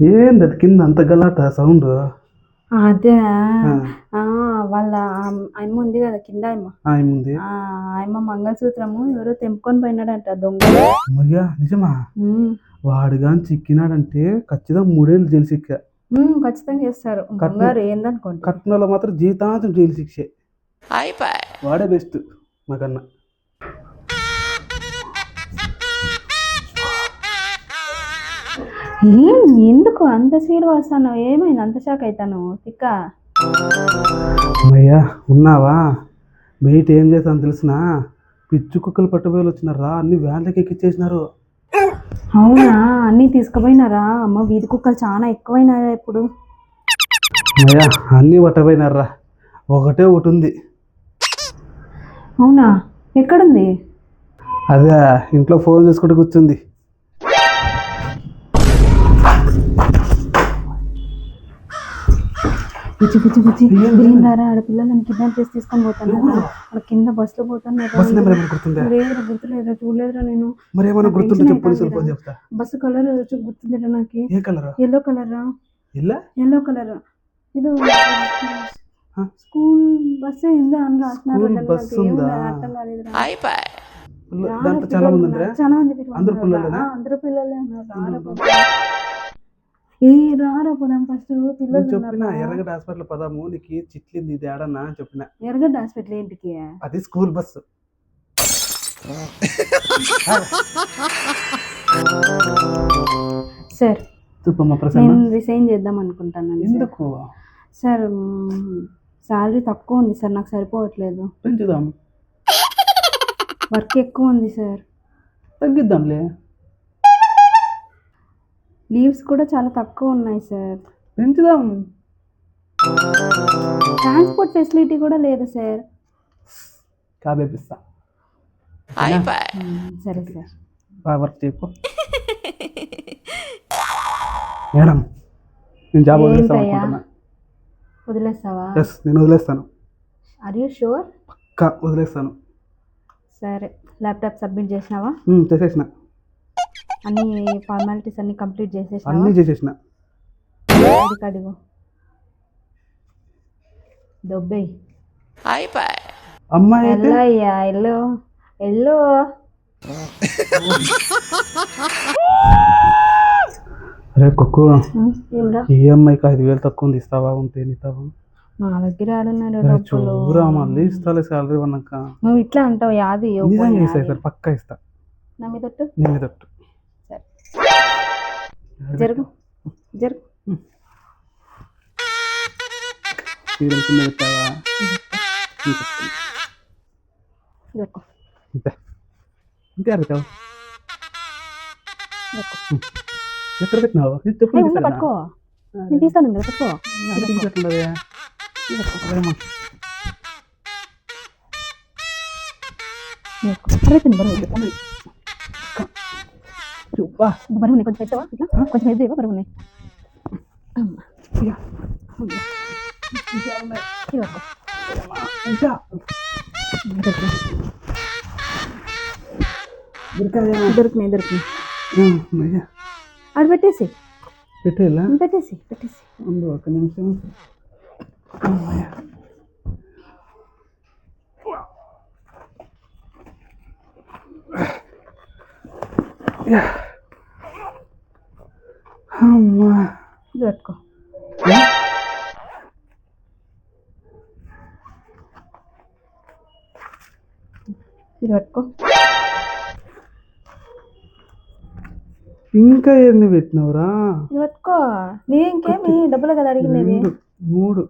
ఏంది అది కింద అంత గలాట సౌండ్? అదే ఆ! వాళ్ళ ఆయమ్మ ఉంది కదా కింద ఆయమ్మ. ఏముంది? ఆయమ్మ మంగళసూత్రము ఎవరో తెంపుకొని పోయినాడంట దొంగలు. అమ్మయ్య! నిజమా? హ్మ్. వాడు గాని చిక్కినాడంటే ఖచ్చితంగా 3 ఏళ్ళు జైలు శిక్ష. ఖచ్చితంగా చేస్తారు. కట్నం బంగారు ఏందనుకోండి. కట్నంలో మాత్రం జీవితాంతం జైలు శిక్షే. వాడే బెస్ట్ నాకన్నా. ఎందుకు అంత సీడ్ వస్తాను? ఏమైంది అంత షాక్ అవుతాను తిక్క? అమ్మయ్య! ఉన్నావా? బయట ఏం చేశాను తెలిసినా? పిచ్చి కుక్కలు పట్టుబోయలు వచ్చినారా అన్ని వ్యాన్లకి ఎక్కిచ్చేసినారు. అవునా? అన్నీ తీసుకుపోయినారా? అమ్మ వీధి కుక్కలు చాలా ఎక్కువైనారా ఇప్పుడు? అమ్మయ్య! అన్నీ పట్టబోయినారా. ఒకటే ఒకటి ఉంది. అవునా? ఎక్కడుంది? అదే ఇంట్లో ఫోన్ చేసుకుంటూ కూర్చుంది. బుజ్జి బుజ్జి బుజ్జి బిరిందారా ఆడపిల్లలని కిడ్నాప్ చేసి తీసుకొని పోతాను. అక్కడ కింద బస్సులో పోతాను. బస్ నెంబర్ ఏమైనా గుర్తుందా? లేదురా గుర్తులేదురా చూడలేదురా నేను. మరి ఏమైనా గుర్తుంటే చెప్పు, పోలీసులు ఫోన్ చెప్తా. బస్సు కలర్ గుర్తుందిరా నాకు. ఏ కలర్? ఎల్లో కలరా? Yellow colour. ఇది స్కూల్ బస్సు ఏందో అని రాసినారు. అర్థం కాలేదురా. దాంట్లో చాలా మంది ఉన్నారా? చాలా మంది అందరు పిల్లలేనా? అందరూ పిల్లలే ఉన్నారు. రారా పోదాం ఫస్ట్. పిల్లలు చెప్పిన ఎర్రగడ్డ హాస్పిటల్ పదాము, నీకు చిట్లింది ఇది ఏడన్నా అని చెప్పిన. ఎర్రగడ్డ హాస్పిటల్ ఏంటికి? అది స్కూల్ బస్సు. సార్ నేను రిసైన్ చేద్దాం అనుకుంటాను. ఎందుకు సార్? శాలరీ తక్కువ ఉంది సార్, నాకు సరిపోవట్లేదు. పెంచుదాం. వర్క్ ఎక్కువ ఉంది సార్. తగ్గిద్దాంలే. లీవ్స్ కూడా చాలా తక్కువ ఉన్నాయి సార్. పెంచుదాం. ట్రాన్స్పోర్ట్ ఫెసిలిటీ కూడా లేదు సార్. కాబేపిస్తా. సరే సార్. బాగా వర్క్ చేయకు మేడం. నేను జాబ్ వదిలేస్తాను. వదిలేస్తావా? నేను వదిలేస్తాను. Are you sure? పక్కా వదిలేస్తాను. సరే, ల్యాప్టాప్ సబ్మిట్ చేసినావా? చేసేసిన. అన్ని ఫార్మాలిటీస్ అన్ని కంప్లీట్ చేసేసినా? అన్నీ చేసేసిన. ఐడి కార్డు ఇవ్వు. దొబ్బేయి. అమ్మాయి ఎల్లయ్యా ఎల్లో ఎల్లో. అరే కుక్కు, ఏమ్రా? ఈఎంఐకి 5,000 తక్కువ ఉంది, ఇస్తావా? ఉంటే ఇస్తావా? నా దగ్గర ఆడున్నాడు డబ్బులు. చూరా మళ్ళీ ఇస్తాలే శాలరీ వన్నాక. నువ్వు ఇట్లా అంటావు యాది? నిజంగా ఇస్తా సార్, పక్కా ఇస్తా. నా మీద ఒట్టు? నీ మీద ఒట్టు. సరే జరుగు జరుగు. ఇంతే అడుగుతావు. ఎక్కడ పెట్టినావు? పట్టుకో, నేను తీస్తాను కదా. పట్టుకో. బరువు ఉన్నాయి, కొంచెం పెట్టవా? ఇట్లా కొంచెం ఎదురు బరువు ఉన్నాయి. దొరికినాయి దొరికినాయి. అది పెట్టేసి పెట్టేసి పెట్టేసి. ఒక నిమిషం. అమ్మా, ఇది పట్టుకో. ఇది పట్టుకో. ఇంకా ఎన్ని పెట్టినవురా? ఇది పట్టుకో. నీ ఇంకేమి డబ్బులు కదా అడిగినది? 3.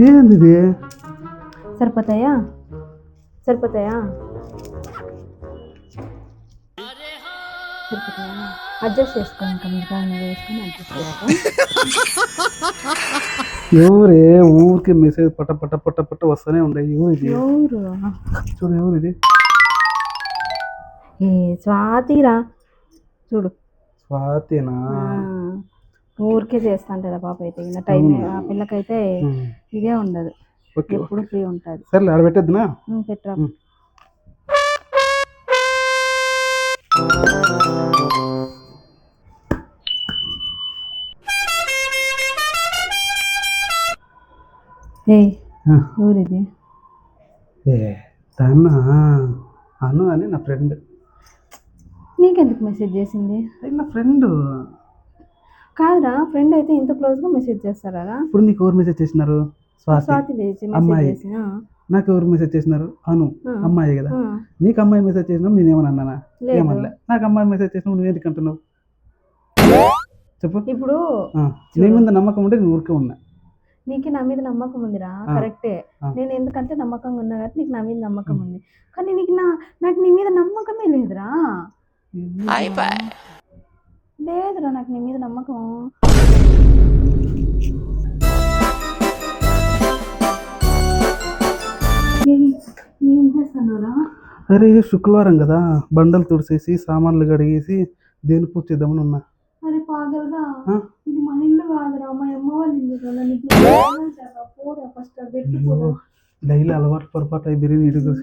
ఏంది ఇది? సరిపోతాయా? సరిపోతాయా? అడ్జస్ట్ చేసుకో. ఇంకా మిగతా వేసుకొని అడ్జస్ట్ చేసుకో. ఎవరే ఊరికి మెసేజ్ పట్ట పట్ట పట్ట పట్ట వస్తూనే ఉన్నాయి. ఎవరు ఇది? చూడు, ఎవరు ఇది? స్వాతిరా. చూడు. స్వాతినా? ఊరికే చేస్తా ఉంటది ఆ పాప అయితే ఇంకా టైం ఆ పిల్లకైతే ఇదే ఉండదు, ఓకే ఎప్పుడు ఫ్రీ ఉంటుంది. సర్లే ఆడ పెట్టేద్దునా. పెట్టరా. ఏయ్ ఊరిది ఏ తను అను అని నా ఫ్రెండ్. నీకెందుకు మెసేజ్ చేసింది? నా ఫ్రెండ్. కాదురా, ఫ్రెండ్ అయితే ఇంత క్లోజ్గా మెసేజ్ చేస్తారా? ఇప్పుడు నీకు ఎవరు మెసేజ్ చేసినారు? స్వాతి మెసేజ్ అమ్మాయి. చేసిన. నాకు ఎవరు మెసేజ్ చేసినారు? అను అమ్మాయి కదా. నీకు అమ్మాయి మెసేజ్ చేసినప్పుడు నేనేమన్నా అన్నానా? ఏమనలే. నాకు అమ్మాయి మెసేజ్ చేసినప్పుడు నువ్వు ఎందుకు అంటున్నావు చెప్పు. ఇప్పుడు నీ మీద నమ్మకం ఉంటే నేను ఊరికే ఉన్నా. నీకు నా మీద నమ్మకం ఉందిరా, కరెక్టే. నేను ఎందుకంటే నమ్మకంగా ఉన్నా కాబట్టి నీకు నా మీద నమ్మకం ఉంది. కానీ నాకు నీ మీద నమ్మకమే లేదురా. లేదురా, నాకు నీ మీద నమ్మకం. ఏం చేస్తున్నారా? అరే శుక్రవారం కదా, బండలు తుడిసేసి సామాన్లు కడిగేసి దేని పూజ చేద్దామని ఉన్నా. అరే పాగలరా, ఇది మన ఇల్లు కాదురా, మా అమ్మ వాళ్ళ ఇల్లు కదా. నీకు పోరా ఫస్ట్ పెట్టుకో. డైలీ అలవాటు పొరపాటు అయి బిర్యానీ ఇటుకు